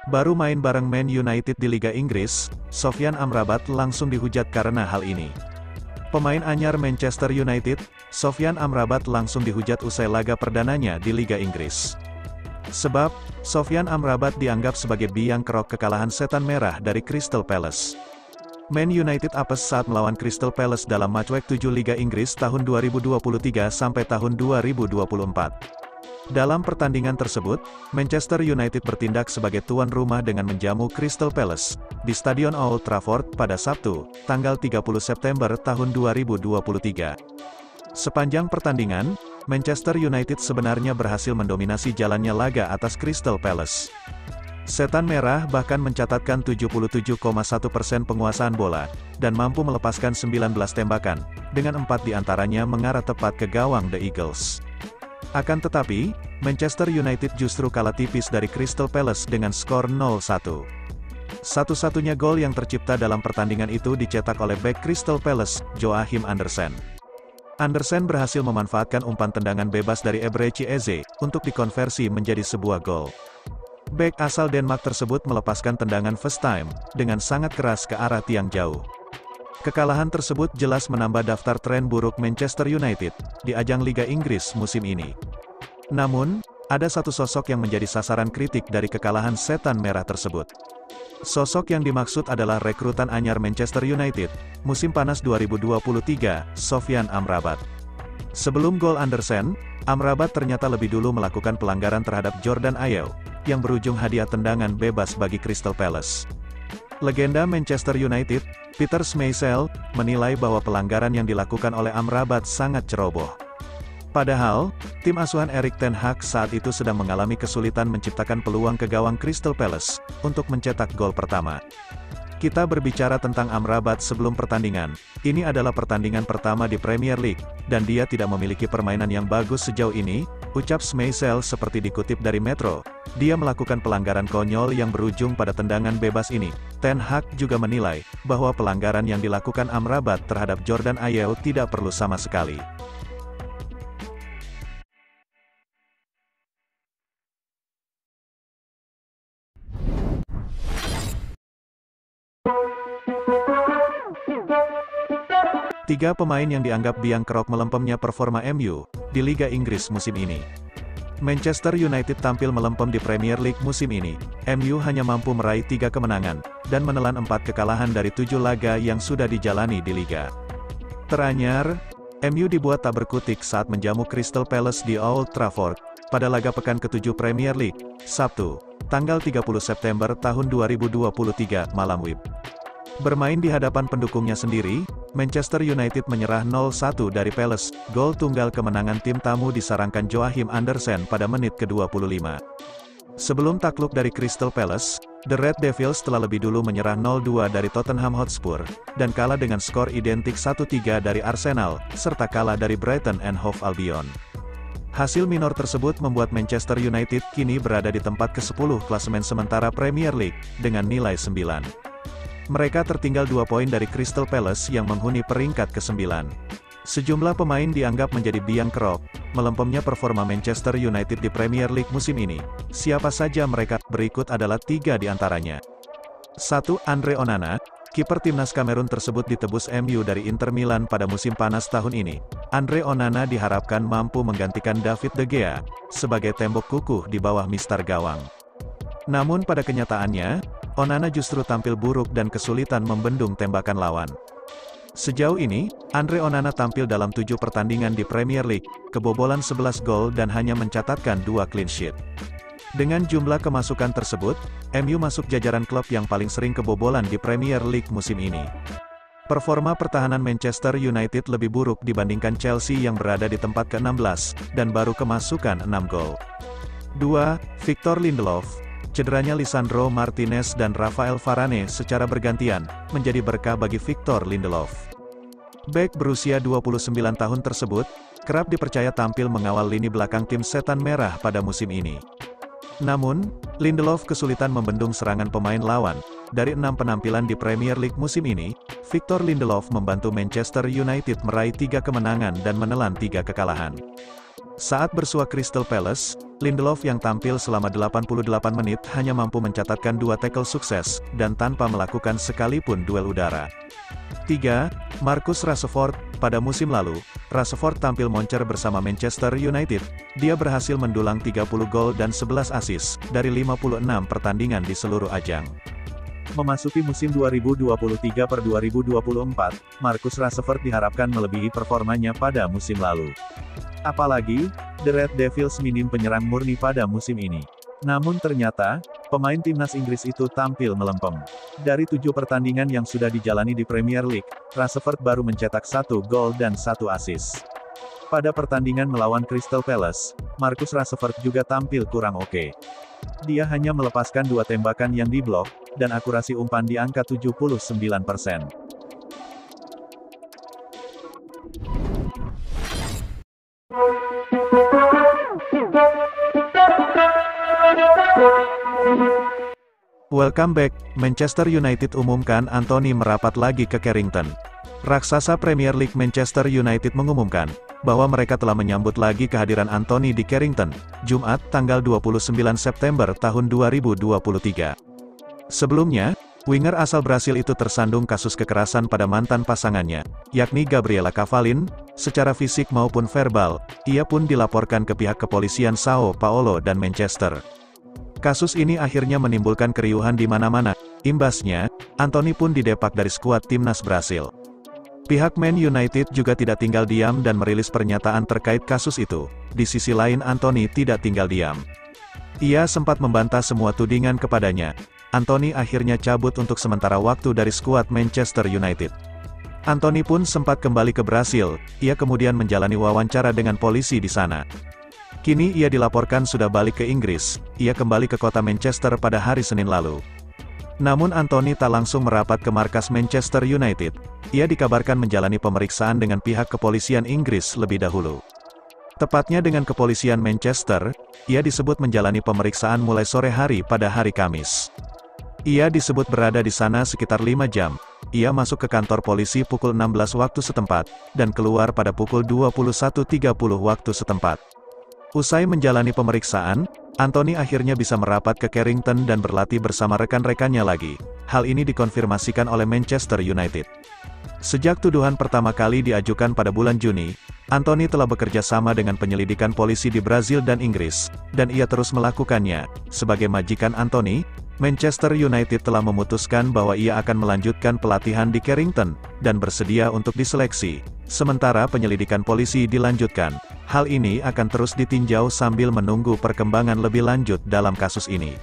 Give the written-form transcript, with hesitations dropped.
Baru main bareng Man United di Liga Inggris, Sofyan Amrabat langsung dihujat karena hal ini. Pemain anyar Manchester United, Sofyan Amrabat langsung dihujat usai laga perdananya di Liga Inggris. Sebab, Sofyan Amrabat dianggap sebagai biang kerok kekalahan setan merah dari Crystal Palace. Man United apes saat melawan Crystal Palace dalam matchweek 7 Liga Inggris tahun 2023 sampai tahun 2024. Dalam pertandingan tersebut, Manchester United bertindak sebagai tuan rumah dengan menjamu Crystal Palace di Stadion Old Trafford pada Sabtu, tanggal 30 September tahun 2023. Sepanjang pertandingan, Manchester United sebenarnya berhasil mendominasi jalannya laga atas Crystal Palace. Setan Merah bahkan mencatatkan 77,1% penguasaan bola, dan mampu melepaskan 19 tembakan, dengan 4 diantaranya mengarah tepat ke gawang The Eagles. Akan tetapi, Manchester United justru kalah tipis dari Crystal Palace dengan skor 0-1. Satu-satunya gol yang tercipta dalam pertandingan itu dicetak oleh bek Crystal Palace, Joachim Andersen. Andersen berhasil memanfaatkan umpan tendangan bebas dari Eberechi Eze, untuk dikonversi menjadi sebuah gol. Bek asal Denmark tersebut melepaskan tendangan first time, dengan sangat keras ke arah tiang jauh. Kekalahan tersebut jelas menambah daftar tren buruk Manchester United di ajang Liga Inggris musim ini. Namun, ada satu sosok yang menjadi sasaran kritik dari kekalahan setan merah tersebut. Sosok yang dimaksud adalah rekrutan anyar Manchester United, musim panas 2023, Sofyan Amrabat. Sebelum gol Andersen, Amrabat ternyata lebih dulu melakukan pelanggaran terhadap Jordan Ayew, yang berujung hadiah tendangan bebas bagi Crystal Palace. Legenda Manchester United, Peter Schmeichel, menilai bahwa pelanggaran yang dilakukan oleh Amrabat sangat ceroboh. Padahal, tim asuhan Erik ten Hag saat itu sedang mengalami kesulitan menciptakan peluang ke gawang Crystal Palace, untuk mencetak gol pertama. Kita berbicara tentang Amrabat sebelum pertandingan, ini adalah pertandingan pertama di Premier League, dan dia tidak memiliki permainan yang bagus sejauh ini, ucap Schmeichel seperti dikutip dari Metro. Dia melakukan pelanggaran konyol yang berujung pada tendangan bebas ini. Ten Hag juga menilai, bahwa pelanggaran yang dilakukan Amrabat terhadap Jordan Ayew tidak perlu sama sekali. Tiga pemain yang dianggap biang kerok melempemnya performa MU di Liga Inggris musim ini. Manchester United tampil melempem di Premier League musim ini. MU hanya mampu meraih 3 kemenangan, dan menelan 4 kekalahan dari 7 laga yang sudah dijalani di Liga. Teranyar, MU dibuat tak berkutik saat menjamu Crystal Palace di Old Trafford, pada laga pekan ke-7 Premier League, Sabtu, tanggal 30 September tahun 2023, malam WIB. Bermain di hadapan pendukungnya sendiri, Manchester United menyerah 0-1 dari Palace. Gol tunggal kemenangan tim tamu disarankan Joachim Andersen pada menit ke-25. Sebelum takluk dari Crystal Palace, The Red Devils telah lebih dulu menyerah 0-2 dari Tottenham Hotspur, dan kalah dengan skor identik 1-3 dari Arsenal, serta kalah dari Brighton and Hove Albion. Hasil minor tersebut membuat Manchester United kini berada di tempat ke-10 klasemen sementara Premier League, dengan nilai 9. Mereka tertinggal 2 poin dari Crystal Palace yang menghuni peringkat ke-9. Sejumlah pemain dianggap menjadi biang kerok melempemnya performa Manchester United di Premier League musim ini. Siapa saja mereka? Berikut adalah 3 di antaranya. 1. Andre Onana. Kiper timnas Kamerun tersebut ditebus MU dari Inter Milan pada musim panas tahun ini. Andre Onana diharapkan mampu menggantikan David De Gea sebagai tembok kukuh di bawah mistar gawang. Namun pada kenyataannya, Onana justru tampil buruk dan kesulitan membendung tembakan lawan. Sejauh ini, Andre Onana tampil dalam 7 pertandingan di Premier League, kebobolan 11 gol dan hanya mencatatkan 2 clean sheet. Dengan jumlah kemasukan tersebut, MU masuk jajaran klub yang paling sering kebobolan di Premier League musim ini. Performa pertahanan Manchester United lebih buruk dibandingkan Chelsea yang berada di tempat ke-16, dan baru kemasukan 6 gol. 2. Victor Lindelof. Cederanya Lisandro Martinez dan Rafael Varane secara bergantian, menjadi berkah bagi Victor Lindelof. Bek berusia 29 tahun tersebut, kerap dipercaya tampil mengawal lini belakang tim setan merah pada musim ini. Namun, Lindelof kesulitan membendung serangan pemain lawan. Dari 6 penampilan di Premier League musim ini, Victor Lindelof membantu Manchester United meraih 3 kemenangan dan menelan 3 kekalahan. Saat bersua Crystal Palace, Lindelof yang tampil selama 88 menit hanya mampu mencatatkan 2 tackle sukses, dan tanpa melakukan sekalipun duel udara. 3. Marcus Rashford. Pada musim lalu, Rashford tampil moncer bersama Manchester United. Dia berhasil mendulang 30 gol dan 11 assist dari 56 pertandingan di seluruh ajang. Memasuki musim 2023/2024, Marcus Rashford diharapkan melebihi performanya pada musim lalu. Apalagi, The Red Devils minim penyerang murni pada musim ini. Namun ternyata, pemain timnas Inggris itu tampil melempem. Dari 7 pertandingan yang sudah dijalani di Premier League, Rashford baru mencetak 1 gol dan 1 assist. Pada pertandingan melawan Crystal Palace, Marcus Rashford juga tampil kurang oke. Dia hanya melepaskan 2 tembakan yang diblok, dan akurasi umpan di angka 79%. Welcome back. Manchester United umumkan Anthony merapat lagi ke Carrington. Raksasa Premier League Manchester United mengumumkan bahwa mereka telah menyambut lagi kehadiran Anthony di Carrington, Jumat, tanggal 29 September tahun 2023. Sebelumnya, winger asal Brasil itu tersandung kasus kekerasan pada mantan pasangannya, yakni Gabriela Cavallin, secara fisik maupun verbal. Ia pun dilaporkan ke pihak kepolisian Sao Paulo dan Manchester. Kasus ini akhirnya menimbulkan keriuhan di mana-mana. Imbasnya, Anthony pun didepak dari skuad timnas Brasil. Pihak Man United juga tidak tinggal diam dan merilis pernyataan terkait kasus itu. Di sisi lain, Anthony tidak tinggal diam. Ia sempat membantah semua tudingan kepadanya. Anthony akhirnya cabut untuk sementara waktu dari skuad Manchester United. Anthony pun sempat kembali ke Brasil. Ia kemudian menjalani wawancara dengan polisi di sana. Kini ia dilaporkan sudah balik ke Inggris. Ia kembali ke kota Manchester pada hari Senin lalu. Namun Anthony tak langsung merapat ke markas Manchester United. Ia dikabarkan menjalani pemeriksaan dengan pihak kepolisian Inggris lebih dahulu. Tepatnya dengan kepolisian Manchester, ia disebut menjalani pemeriksaan mulai sore hari pada hari Kamis. Ia disebut berada di sana sekitar 5 jam. Ia masuk ke kantor polisi pukul 16 waktu setempat, dan keluar pada pukul 21.30 waktu setempat. Usai menjalani pemeriksaan, Anthony akhirnya bisa merapat ke Carrington dan berlatih bersama rekan-rekannya lagi. Hal ini dikonfirmasikan oleh Manchester United. Sejak tuduhan pertama kali diajukan pada bulan Juni, Anthony telah bekerja sama dengan penyelidikan polisi di Brasil dan Inggris, dan ia terus melakukannya. Sebagai majikan Anthony, Manchester United telah memutuskan bahwa ia akan melanjutkan pelatihan di Carrington, dan bersedia untuk diseleksi. Sementara penyelidikan polisi dilanjutkan. Hal ini akan terus ditinjau sambil menunggu perkembangan lebih lanjut dalam kasus ini.